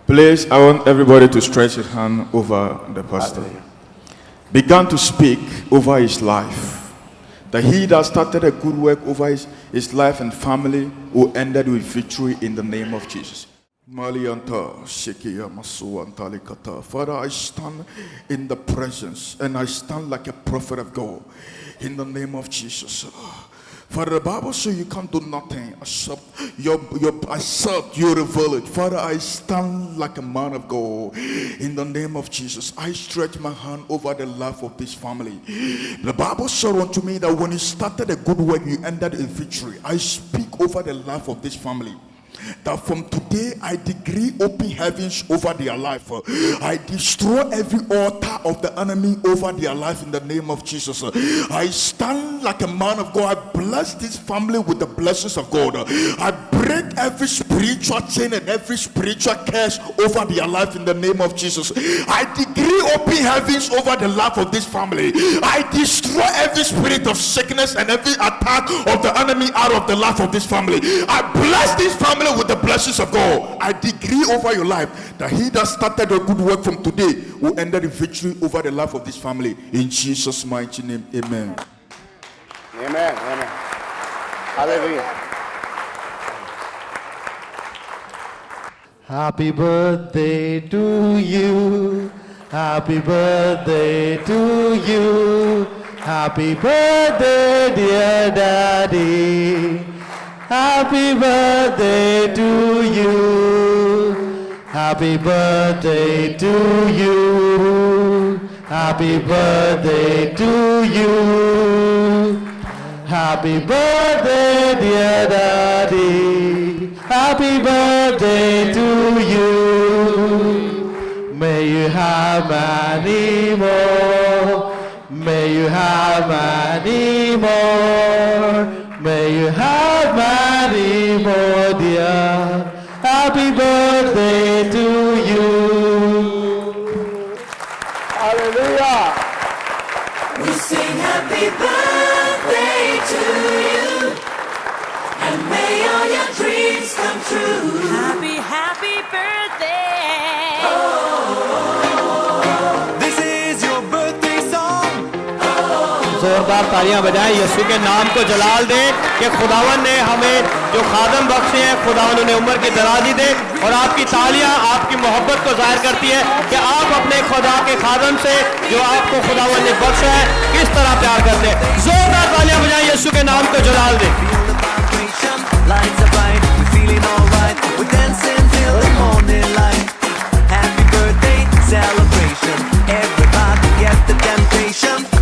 Please, I want everybody to stretch his hand over the pastor. Began to speak over his life. That he that started a good work over his life and family will end it with victory in the name of Jesus. Father, I stand in the presence and I stand like a prophet of God in the name of Jesus. Father, the Bible says you can't do nothing except you reveal it. Father, I stand like a man of God in the name of Jesus. I stretch my hand over the life of this family. The Bible said unto me that when you started a good work, you ended in victory. I speak over the life of this family, that from today I decree open heavens over their life. I destroy every altar of the enemy over their life in the name of Jesus. I stand like a man of God. I bless this family with the blessings of God. I break every spiritual chain and every spiritual curse over their life in the name of Jesus. I decree open heavens over the life of this family. I destroy every spirit of sickness and every attack of the enemy out of the life of this family. I bless this family with the blessings of God. I decree over your life that he that started a good work from today will end in victory over the life of this family. In Jesus' mighty name, amen. Amen. Amen. Hallelujah. Happy birthday to you. Happy birthday to you. Happy birthday, dear Daddy. Happy birthday to you. Happy birthday to you. Happy birthday to you. Happy birthday, dear Daddy. Happy birthday to you. May you have many more. May you have many more. May you have many more, dear. Happy birthday to you. Hallelujah. We sing happy birthday to you, and may all your dreams come true. Happy, happy birthday. This is your birthday song. जोरदार तालियां बजाएं, यीशु के नाम को जलाल दें कि खुदावन ने हमें जो खादम बख्शे हैं, खुदावन उन्हें उम्र की दराजी दे। और आपकी तालियां आपकी मोहब्बत को जाहिर करती है कि आप अपने खुदा के खादम से जो आपको खुदावन ने बख्शा है किस तरह प्यार करते हैं। जोरदार तालियां बजाएं, यीशु के नाम को जलाल दें। Lights are bright, we're feeling alright. We're dancing till the morning light. Happy birthday celebration. Everybody get the temptation.